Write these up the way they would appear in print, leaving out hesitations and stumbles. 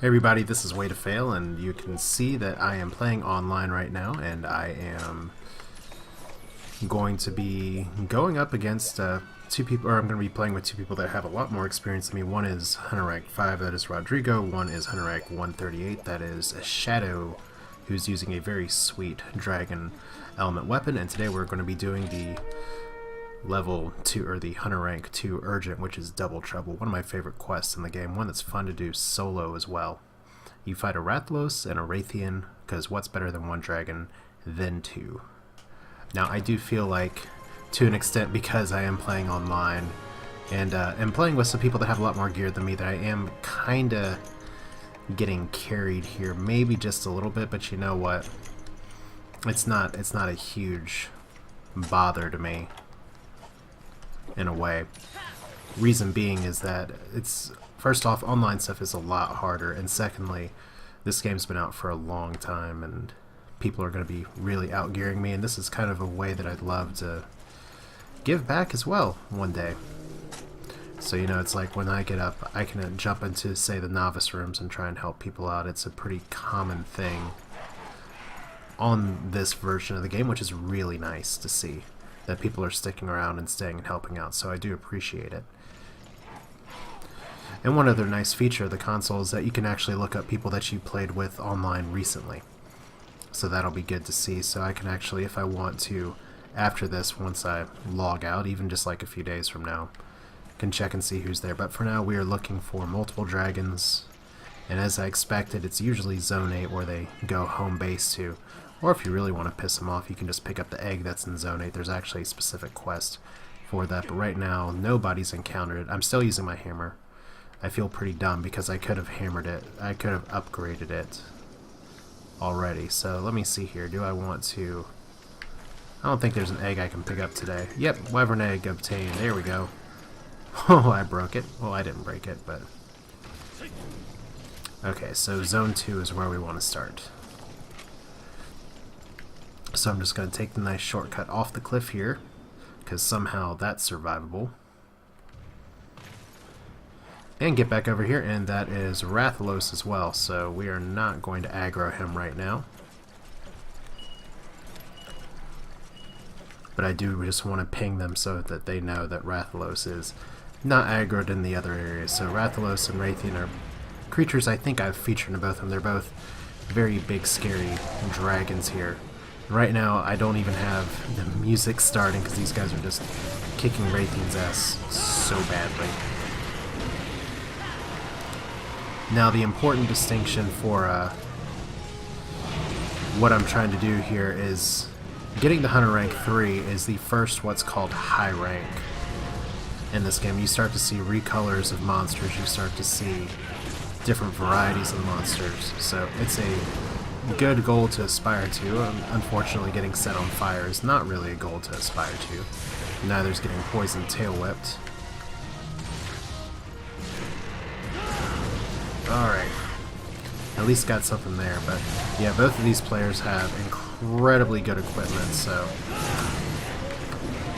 Hey everybody, this is Way to Fail, and you can see that I am playing online right now, and I am going to be going up against two people, or I'm going to be playing with two people that have a lot more experience than me. One is Hunter Rank 5, that is Rodrigo. One is Hunter Rank 138, that is Shadow, who's using a very sweet dragon element weapon, and today we're going to be doing the level 2, or the Hunter Rank 2 Urgent, which is Double Trouble, one of my favorite quests in the game, one that's fun to do solo as well. You fight a Rathalos and a Raytheon, because what's better than one dragon than two? Now I do feel like, to an extent, because I am playing online, and am playing with some people that have a lot more gear than me, that I am kinda getting carried here, maybe just a little bit, but you know what? It's not a huge bother to me. In a way. Reason being is that it's, first off, online stuff is a lot harder, and secondly, this game's been out for a long time and people are going to be really outgearing me, and this is kind of a way that I'd love to give back as well one day. So, you know, it's like when I get up, I can jump into, say, the novice rooms and try and help people out. It's a pretty common thing on this version of the game, which is really nice to see. That people are sticking around and staying and helping out, so I do appreciate it. And one other nice feature of the console is that you can actually look up people that you played with online recently. So that'll be good to see, so I can actually, if I want to, after this, once I log out, even just like a few days from now, can check and see who's there. But for now, we are looking for multiple dragons, and as I expected, it's usually Zone 8 where they go home base to. Or if you really want to piss them off, you can just pick up the egg that's in Zone 8. There's actually a specific quest for that, but right now, nobody's encountered it. I'm still using my hammer. I feel pretty dumb because I could have hammered it. I could have upgraded it already. So let me see here. Do I want to... I don't think there's an egg I can pick up today. Yep, wyvern egg obtained. There we go. Oh, I broke it. Well, I didn't break it, but... Okay, so Zone 2 is where we want to start. So I'm just going to take the nice shortcut off the cliff here, because somehow that's survivable. And get back over here, and that is Rathalos as well, so we are not going to aggro him right now. But I do just want to ping them so that they know that Rathalos is not aggroed in the other areas. So Rathalos and Raytheon are creatures I think I've featured in both of them. They're both very big, scary dragons here. Right now, I don't even have the music starting because these guys are just kicking Raytheon's ass so badly. Now, the important distinction for what I'm trying to do here is getting to Hunter Rank 3 is the first what's called high rank in this game. You start to see recolors of monsters, you start to see different varieties of monsters, so it's a good goal to aspire to. Unfortunately, getting set on fire is not really a goal to aspire to. Neither is getting poisoned tail whipped. Alright. At least got something there, but yeah, both of these players have incredibly good equipment, so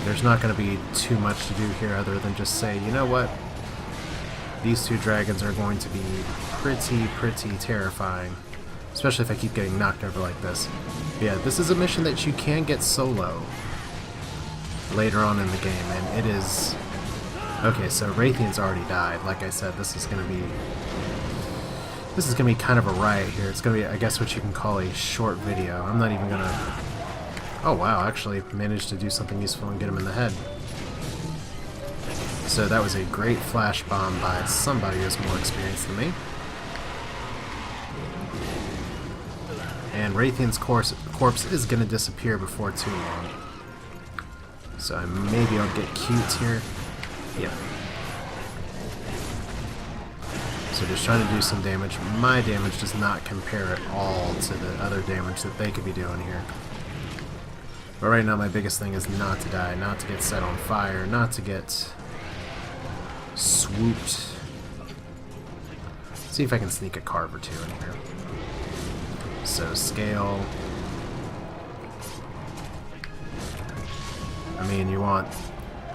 there's not going to be too much to do here other than just say, you know what? These two dragons are going to be pretty terrifying. Especially if I keep getting knocked over like this. But yeah, this is a mission that you can get solo later on in the game, and it is... Okay, so Raytheon's already died. Like I said, this is gonna be kind of a riot here. It's gonna be, I guess, what you can call a short video. I'm not even gonna... Oh wow, actually managed to do something useful and get him in the head. So that was a great flash bomb by somebody who's more experienced than me. And Raytheon's corpse is going to disappear before too long. So maybe I'll get cute here. Yep. So just trying to do some damage. My damage does not compare at all to the other damage that they could be doing here. But right now my biggest thing is not to die, not to get set on fire, not to get swooped. See if I can sneak a carve or two in here. So scale. I mean, you want...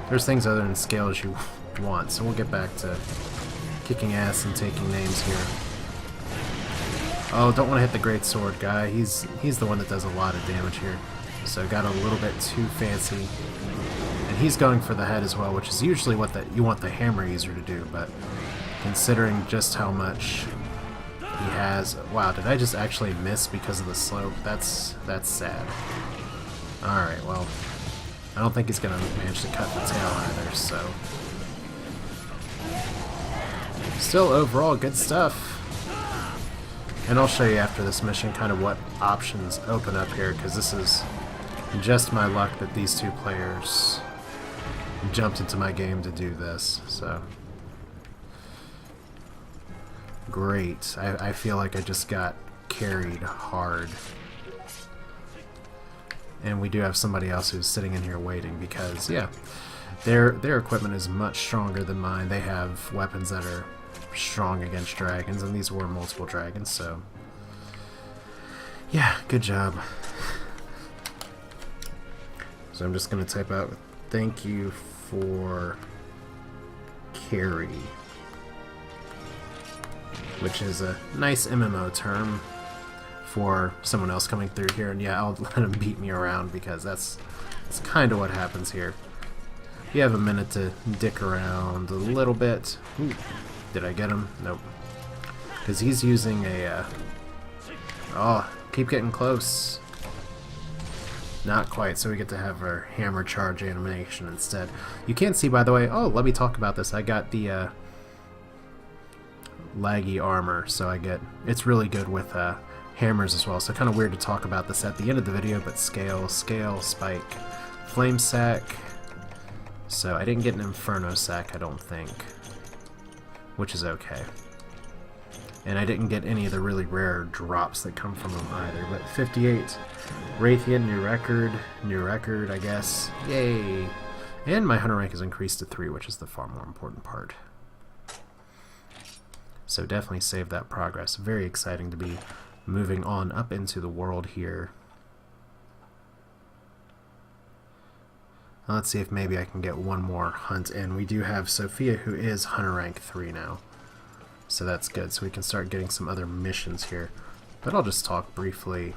There's things other than scales you want, so we'll get back to kicking ass and taking names here. Oh, don't want to hit the great sword guy. He's the one that does a lot of damage here. So got a little bit too fancy. And he's going for the head as well, which is usually what you want the hammer user to do, but considering just how much he has... Wow, did I just actually miss because of the slope? That's sad. Alright, well, I don't think he's going to manage to cut the tail either, so... Still, overall, good stuff. And I'll show you after this mission kind of what options open up here, because this is just my luck that these two players jumped into my game to do this, so... Great. I feel like I just got carried hard. And we do have somebody else who's sitting in here waiting because, yeah, their equipment is much stronger than mine. They have weapons that are strong against dragons, and these were multiple dragons, so... Yeah, good job. So I'm just going to type out, thank you for carry, which is a nice MMO term for someone else coming through here, and yeah, I'll let him beat me around because that's kind of what happens here. You have a minute to dick around a little bit. Ooh, did I get him? Nope. Because he's using a... oh, keep getting close. Not quite, so we get to have our hammer charge animation instead. You can't see, by the way... Oh, let me talk about this. I got the... laggy armor, so I get... It's really good with hammers as well, so kind of weird to talk about this at the end of the video, but scale, spike, flame sack. So I didn't get an inferno sack, I don't think, which is okay. And I didn't get any of the really rare drops that come from them either, but 58 Raytheon, new record, I guess. Yay! And my hunter rank is increased to 3, which is the far more important part. So definitely save that progress. Very exciting to be moving on up into the world here. Now let's see if maybe I can get one more hunt in. We do have Sophia, who is hunter rank 3 now. So that's good. So we can start getting some other missions here. But I'll just talk briefly.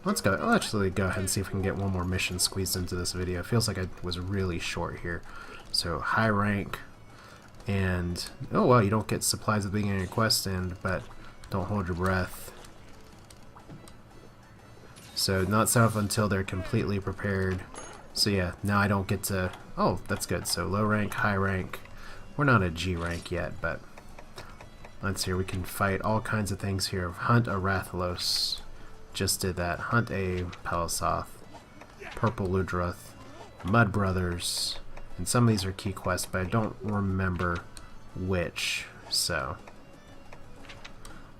Let's go. I'll actually go ahead and see if we can get one more mission squeezed into this video. It feels like I was really short here. So high rank. And, oh well, you don't get supplies at the beginning of your quest end, but don't hold your breath. So not set off until they're completely prepared. So yeah, now I don't get to... Oh, that's good. So low rank, high rank. We're not at G rank yet, but... Let's see, we can fight all kinds of things here. Hunt a Rathalos. Just did that. Hunt a Palisoth. Purple Ludroth. Mud Brothers. And some of these are key quests, but I don't remember which. So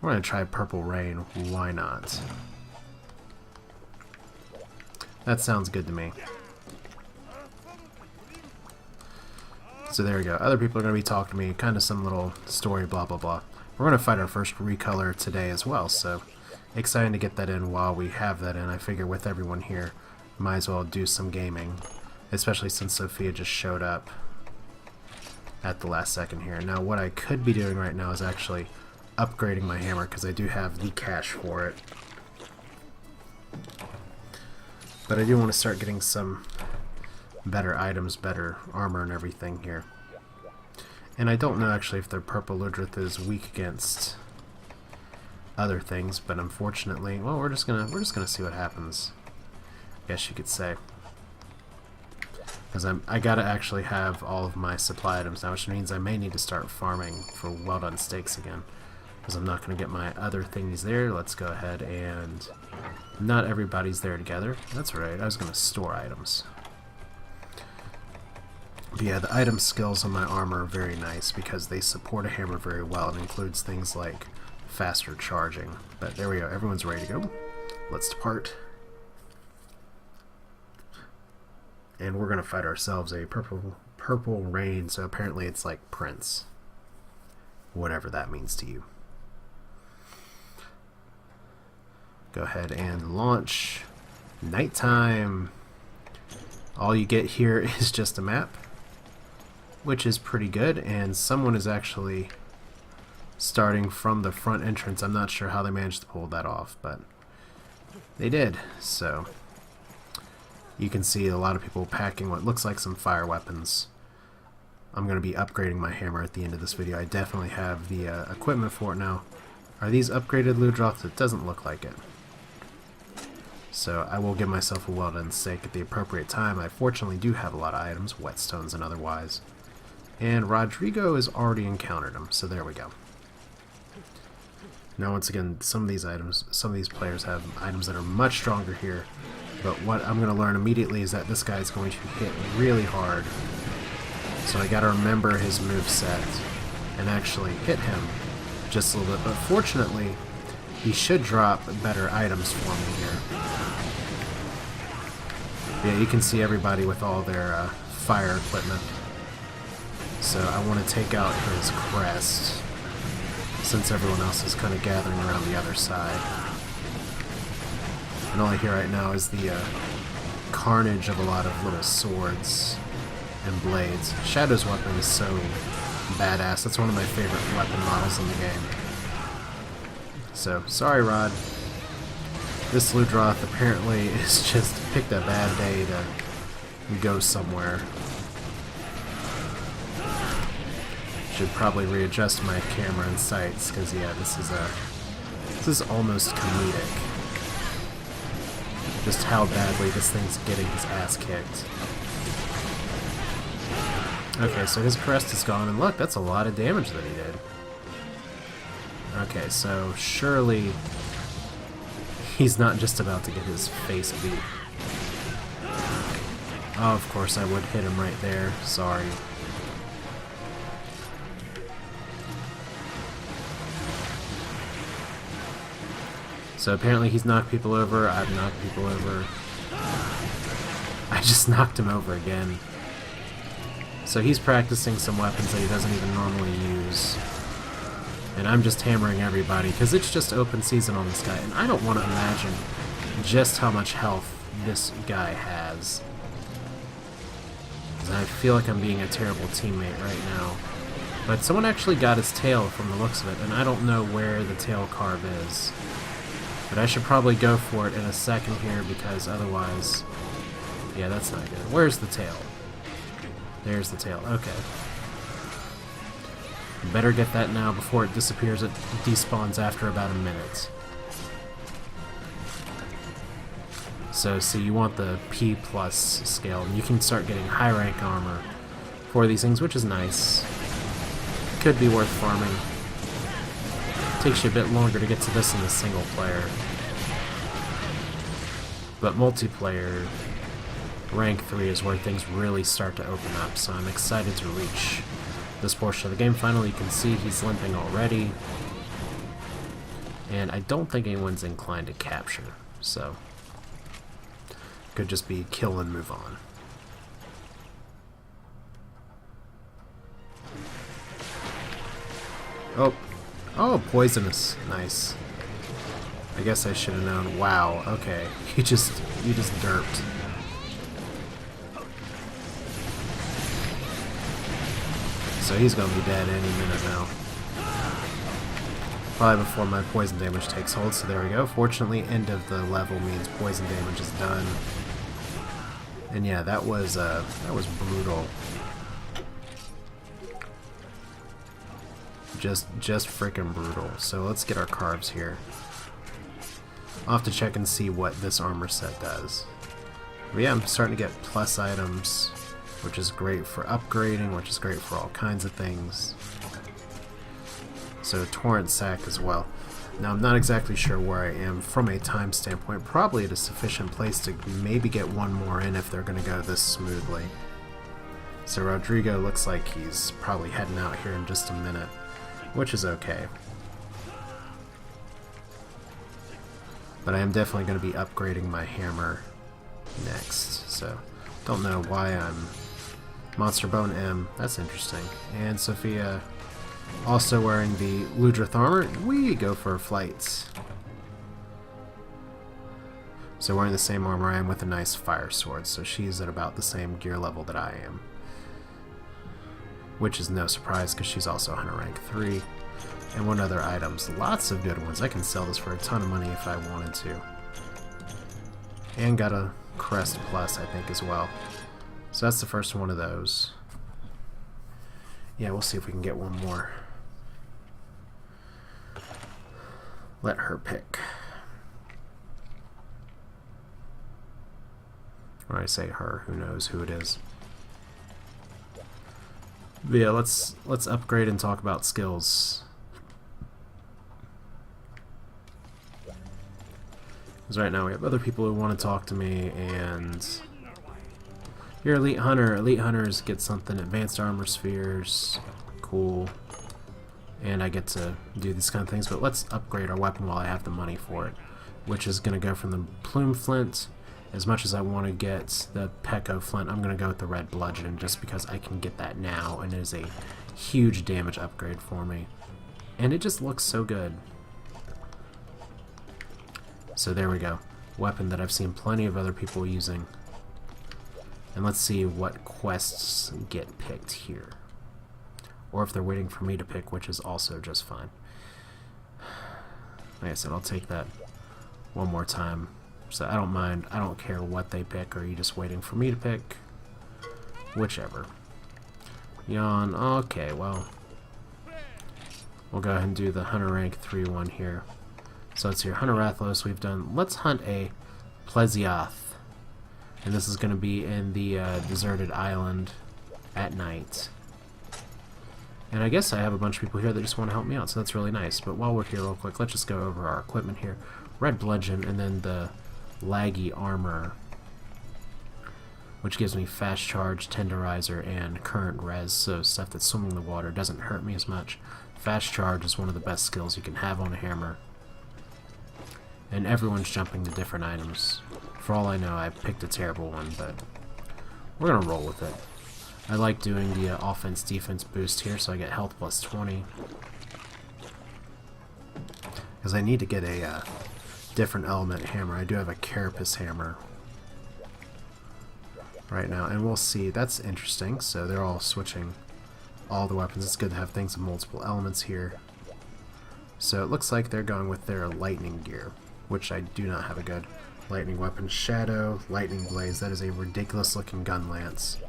we're going to try Purple Rain. Why not? That sounds good to me. So there we go. Other people are going to be talking to me. Kind of some little story, blah, blah, blah. We're going to fight our first recolor today as well. So exciting to get that in while we have that in. I figure with everyone here, might as well do some gaming. Especially since Sophia just showed up at the last second here. Now what I could be doing right now is actually upgrading my hammer, because I do have the cash for it. But I do want to start getting some better items, better armor and everything here. And I don't know actually if the Purple Ludroth is weak against other things, but unfortunately, well, we're just gonna see what happens, I guess you could say. Because I gotta actually have all of my supply items now, which means I may need to start farming for well done steaks again. Because I'm not gonna get my other thingies there. Let's go ahead and... Not everybody's there together. That's right, I was gonna store items. But yeah, the item skills on my armor are very nice because they support a hammer very well. It includes things like faster charging. But there we go, everyone's ready to go. Let's depart. And we're going to fight ourselves a purple rain, so apparently it's like Prince. Whatever that means to you. Go ahead and launch. Nighttime. All you get here is just a map, which is pretty good, and someone is actually starting from the front entrance. I'm not sure how they managed to pull that off, but they did. So you can see a lot of people packing what looks like some fire weapons. I'm going to be upgrading my hammer at the end of this video. I definitely have the equipment for it now. Are these upgraded Ludroths? It doesn't look like it. So I will give myself a well-done steak at the appropriate time. I fortunately do have a lot of items, whetstones and otherwise. And Rodrigo has already encountered them, so there we go. Now once again, some of these players have items that are much stronger here. But what I'm going to learn immediately is that this guy is going to hit really hard. So I got to remember his moveset and actually hit him just a little bit. But fortunately, he should drop better items for me here. Yeah, you can see everybody with all their fire equipment. So I want to take out his crest, since everyone else is kind of gathering around the other side. And all I hear right now is the carnage of a lot of little swords and blades. Shadow's weapon is so badass. That's one of my favorite weapon models in the game. So, sorry Rod. This Ludroth apparently is just picked a bad day to go somewhere. Should probably readjust my camera and sights, because yeah, this is almost comedic. Just how badly this thing's getting his ass kicked. Okay, so his crest is gone, and look, that's a lot of damage that he did. Okay, so surely he's not just about to get his face beat. Oh, of course I would hit him right there. Sorry. So apparently he's knocked people over, I've knocked people over. I just knocked him over again. So he's practicing some weapons that he doesn't even normally use. And I'm just hammering everybody, because it's just open season on this guy. And I don't want to imagine just how much health this guy has. I feel like I'm being a terrible teammate right now. But someone actually got his tail from the looks of it, and I don't know where the tail carve is. But I should probably go for it in a second here, because otherwise... Yeah, that's not good. Where's the tail? There's the tail. Okay. Better get that now before it disappears. It despawns after about a minute. So, see, you want the P+ scale, and you can start getting high rank armor for these things, which is nice. Could be worth farming. Takes you a bit longer to get to this in the single player. But multiplayer, rank 3 is where things really start to open up, so I'm excited to reach this portion of the game. Finally, you can see he's limping already. And I don't think anyone's inclined to capture, so could just be kill and move on. Oh, poisonous. Nice. I guess I should have known. Wow, okay. You just derped. So he's gonna be dead any minute now. Probably before my poison damage takes hold, so there we go. Fortunately, end of the level means poison damage is done. And yeah, that was brutal. Just freaking brutal. So let's get our carbs here. I'll have to check and see what this armor set does. But yeah, I'm starting to get plus items, which is great for upgrading, which is great for all kinds of things. So Torrent Sack as well. Now I'm not exactly sure where I am from a time standpoint. Probably at a sufficient place to maybe get one more in if they're going to go this smoothly. So Rodrigo looks like he's probably heading out here in just a minute, which is okay. But I am definitely going to be upgrading my hammer next. So don't know why I'm Monster Bone M. That's interesting. And Sophia also wearing the Ludroth armor. We go for flights. So wearing the same armor I am with a nice fire sword. So she's at about the same gear level that I am. Which is no surprise because she's also Hunter rank 3. And what other items? Lots of good ones. I can sell this for a ton of money if I wanted to. And got a Crest Plus, I think, as well. So that's the first one of those. Yeah, we'll see if we can get one more. Let her pick. Or I say her, who knows who it is. But yeah, let's upgrade and talk about skills. Because right now we have other people who want to talk to me, and you're Elite Hunter. Elite Hunters get something, Advanced Armor Spheres. Cool. And I get to do these kind of things, but let's upgrade our weapon while I have the money for it. Which is going to go from the Plume Flint. As much as I want to get the Pecco Flint, I'm going to go with the Red Bludgeon, just because I can get that now, and it is a huge damage upgrade for me. And it just looks so good. So there we go. Weapon that I've seen plenty of other people using. And let's see what quests get picked here. Or if they're waiting for me to pick, which is also just fine. Like I said, I'll take that one more time. So I don't mind. I don't care what they pick. Or are you just waiting for me to pick? Whichever. Yawn. Okay, well. We'll go ahead and do the Hunter rank 3-1 here. So it's here. Hunter Rathlos we've done. Let's hunt a Plesioth. And this is going to be in the deserted island at night. And I guess I have a bunch of people here that just want to help me out, so that's really nice. But while we're here real quick, let's just go over our equipment here. Red Bludgeon, and then the Laggy Armor, which gives me Fast Charge, Tenderizer, and Current Res, so stuff that's swimming in the water doesn't hurt me as much. Fast Charge is one of the best skills you can have on a hammer. And everyone's jumping to different items. For all I know, I picked a terrible one, but we're going to roll with it. I like doing the offense-defense boost here, so I get health plus 20. Because I need to get a different element hammer. I do have a Carapace hammer right now, and we'll see. That's interesting. So they're all switching all the weapons. It's good to have things of multiple elements here. So it looks like they're going with their lightning gear, which I do not have a good lightning weapon. Shadow, Lightning Blaze. That is a ridiculous looking gun lance.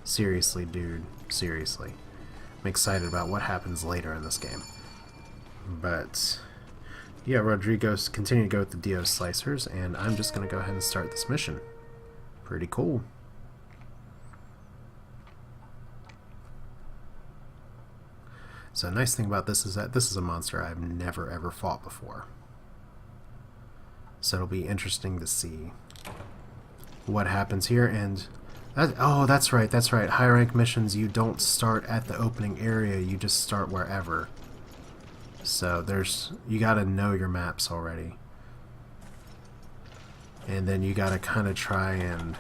Seriously, dude. Seriously. I'm excited about what happens later in this game. But yeah, Rodrigo's continue to go with the Dio Slicers, and I'm just going to go ahead and start this mission. Pretty cool. So the nice thing about this is that this is a monster I've never ever fought before. So it'll be interesting to see what happens here. And oh, that's right, that's right. High rank missions, you don't start at the opening area, you just start wherever. So you gotta know your maps already. And then you gotta kinda try and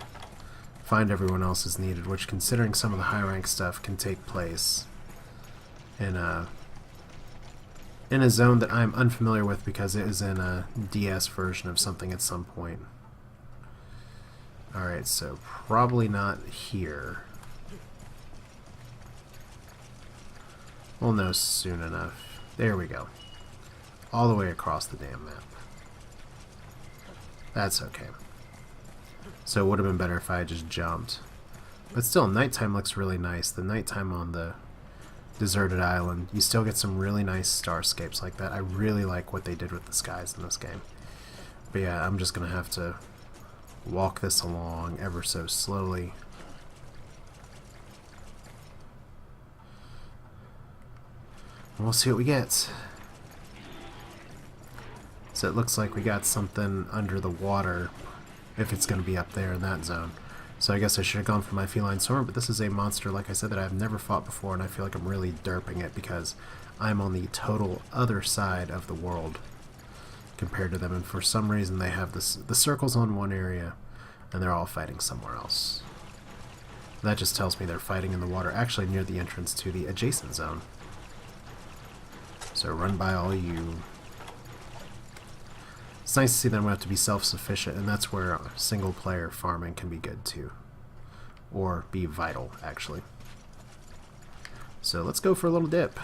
find everyone else as needed, which, considering some of the high rank stuff can take place in a zone that I'm unfamiliar with because it is in a DS version of something at some point. Alright, so probably not here. We'll know soon enough. There we go. All the way across the damn map. That's okay. So it would have been better if I had just jumped. But still, nighttime looks really nice. The nighttime on the deserted island, you still get some really nice starscapes like that. I really like what they did with the skies in this game. But yeah, I'm just going to have to walk this along ever so slowly. And we'll see what we get. So it looks like we got something under the water, if it's going to be up there in that zone. So I guess I should have gone for my feline swimmer, but this is a monster, like I said, that I've never fought before, and I feel like I'm really derping it because I'm on the total other side of the world compared to them, and for some reason they have the circles on one area, and they're all fighting somewhere else. That just tells me they're fighting in the water, actually near the entrance to the adjacent zone. So run by all you. It's nice to see that I'm going to have to be self-sufficient, and that's where single-player farming can be good too. Or be vital, actually. So let's go for a little dip.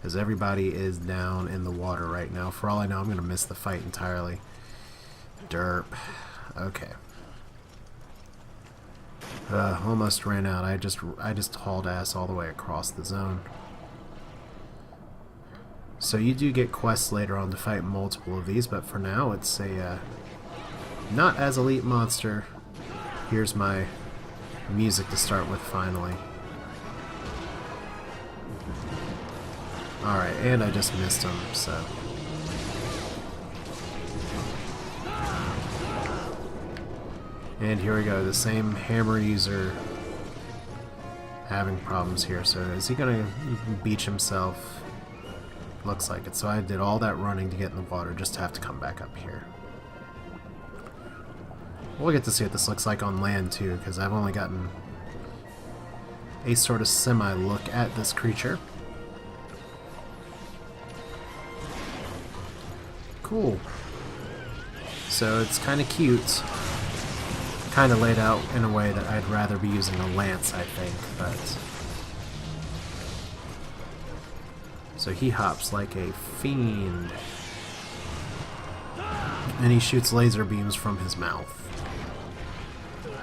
Because everybody is down in the water right now. For all I know, I'm going to miss the fight entirely. Derp. Okay. Almost ran out. I just hauled ass all the way across the zone. So you do get quests later on to fight multiple of these, but for now it's a not as elite monster. Here's my music to start with finally. Alright, and I just missed him, so... And here we go, the same hammer user having problems here. So is he gonna beach himself? Looks like it. So I did all that running to get in the water just to have to come back up here. We'll get to see what this looks like on land too, because I've only gotten a sort of semi-look at this creature. Cool. So it's kind of cute. Kind of laid out in a way that I'd rather be using a lance, I think, but... So he hops like a fiend. And he shoots laser beams from his mouth.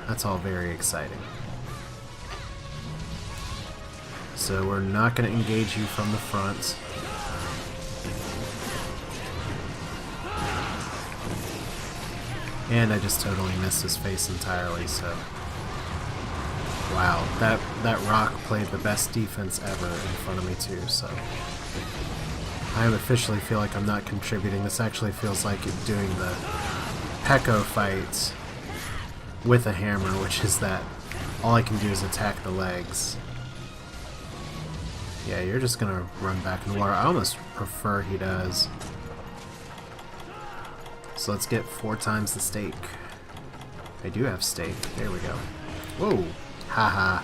That's all very exciting. So we're not going to engage you from the front. And I just totally missed his face entirely, so... Wow, that rock played the best defense ever in front of me too, so... I officially feel like I'm not contributing. This actually feels like doing the Pekko fight with a hammer, which is that all I can do is attack the legs. Yeah, you're just gonna run back in the water. I almost prefer he does. So let's get 4 times the steak. I do have steak. There we go. Whoa! Haha.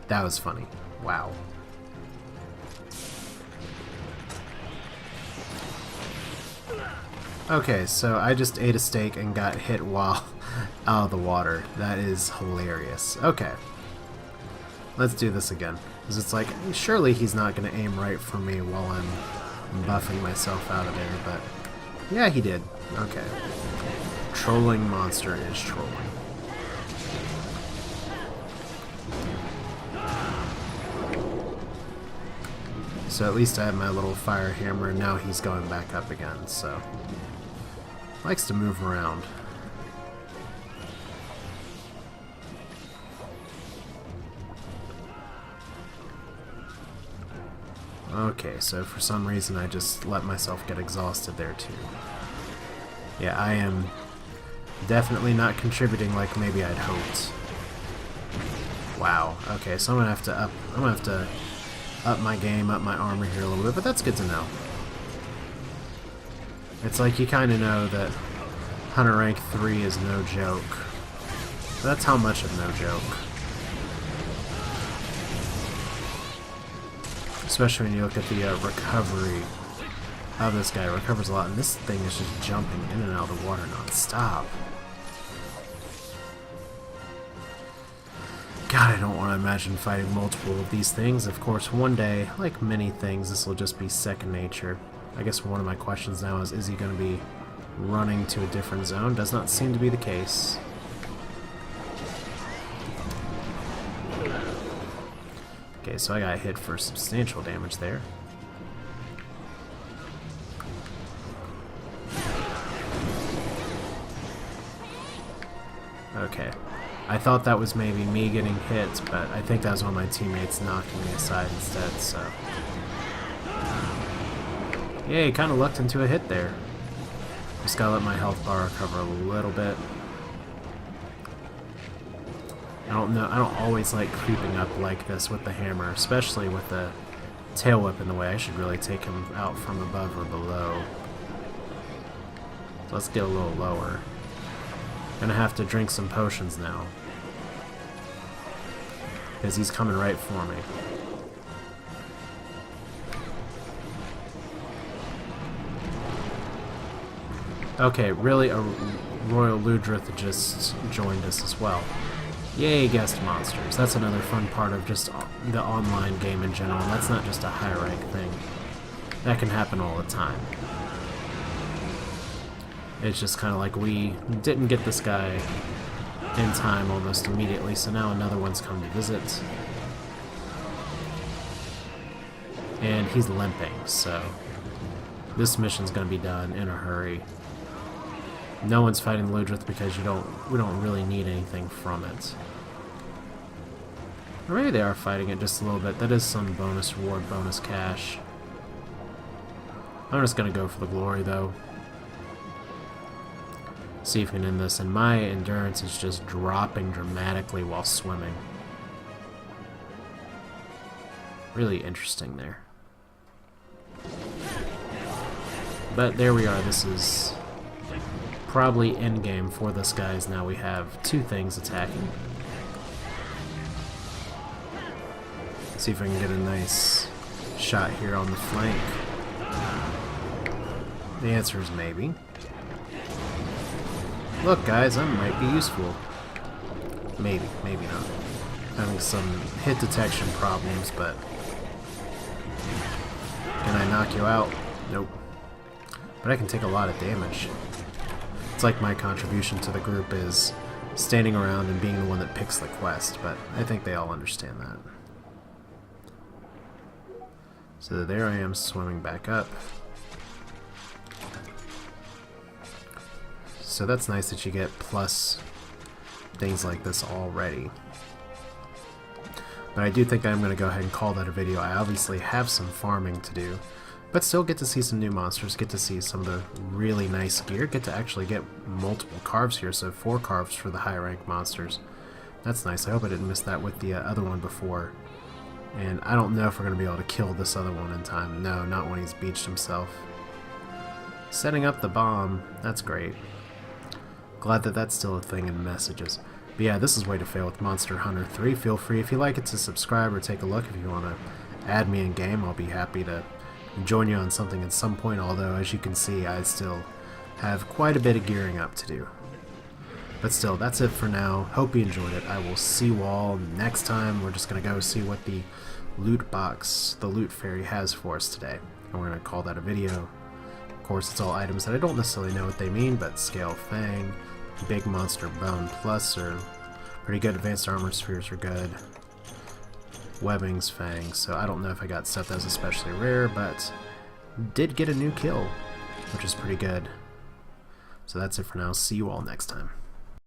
That was funny. Wow. Okay, so I just ate a steak and got hit while out of the water. That is hilarious. Okay. Let's do this again. Because it's like, surely he's not going to aim right for me while I'm buffing myself out of there, but... Yeah, he did. Okay. Trolling monster is trolling. So at least I have my little fire hammer, and now he's going back up again, so... Likes to move around. Okay, so for some reason I just let myself get exhausted there too. Yeah, I am definitely not contributing like maybe I'd hoped. Wow. Okay, so I'm gonna have to up my game, up my armor here a little bit, but that's good to know. It's like you kind of know that Hunter rank 3 is no joke. But that's how much of no joke. Especially when you look at the recovery of this guy. It recovers a lot, and this thing is just jumping in and out of the water non-stop. God, I don't want to imagine fighting multiple of these things. Of course, one day, like many things, this will just be second nature. I guess one of my questions now is he going to be running to a different zone? Does not seem to be the case. Okay, so I got hit for substantial damage there. Okay. I thought that was maybe me getting hit, but I think that was one of my teammates knocking me aside instead, so... Yay, kind of lucked into a hit there. Just gotta let my health bar recover a little bit. I don't know, I don't always like creeping up like this with the hammer, especially with the tail whip in the way. I should really take him out from above or below. So let's get a little lower. Gonna have to drink some potions now. Because he's coming right for me. Okay, really, a Royal Ludrith just joined us as well. Yay, guest monsters. That's another fun part of just the online game in general. That's not just a high rank thing. That can happen all the time. It's just kind of like we didn't get this guy in time almost immediately, so now another one's come to visit. And he's limping, so this mission's going to be done in a hurry. No one's fighting Ludrith because we don't really need anything from it. Or maybe they are fighting it just a little bit. That is some bonus reward, bonus cash. I'm just going to go for the glory, though. See if we can end this. And my endurance is just dropping dramatically while swimming. Really interesting there. But there we are. This is probably endgame for this guy, as now we have two things attacking. See if I can get a nice shot here on the flank. The answer is maybe. Look, guys, I might be useful. Maybe, maybe not. Having some hit detection problems, but can I knock you out? Nope. But I can take a lot of damage. It's like my contribution to the group is standing around and being the one that picks the quest, but I think they all understand that. So there I am swimming back up. So that's nice that you get plus things like this already. But I do think I'm going to go ahead and call that a video. I obviously have some farming to do, but still get to see some new monsters, get to see some of the really nice gear, get to actually get multiple carves here, so 4 carves for the high rank monsters. That's nice. I hope I didn't miss that with the other one before. And I don't know if we're going to be able to kill this other one in time. No, not when he's beached himself. Setting up the bomb, that's great. Glad that that's still a thing in messages. But yeah, this is Way to Fail with Monster Hunter 3. Feel free, if you like it, to subscribe or take a look. If you want to add me in game, I'll be happy to join you on something at some point, although as you can see, I still have quite a bit of gearing up to do. But still, that's it for now. Hope you enjoyed it. I will see you all next time. We're just going to go see what the loot box, the loot fairy, has for us today. And we're going to call that a video. Of course, it's all items that I don't necessarily know what they mean, but Scale Fang, Big Monster Bone Plus are pretty good. Advanced Armor Spheres are good. Webbing's Fang, so I don't know if I got stuff that was especially rare, but did get a new kill, which is pretty good. So that's it for now. See you all next time.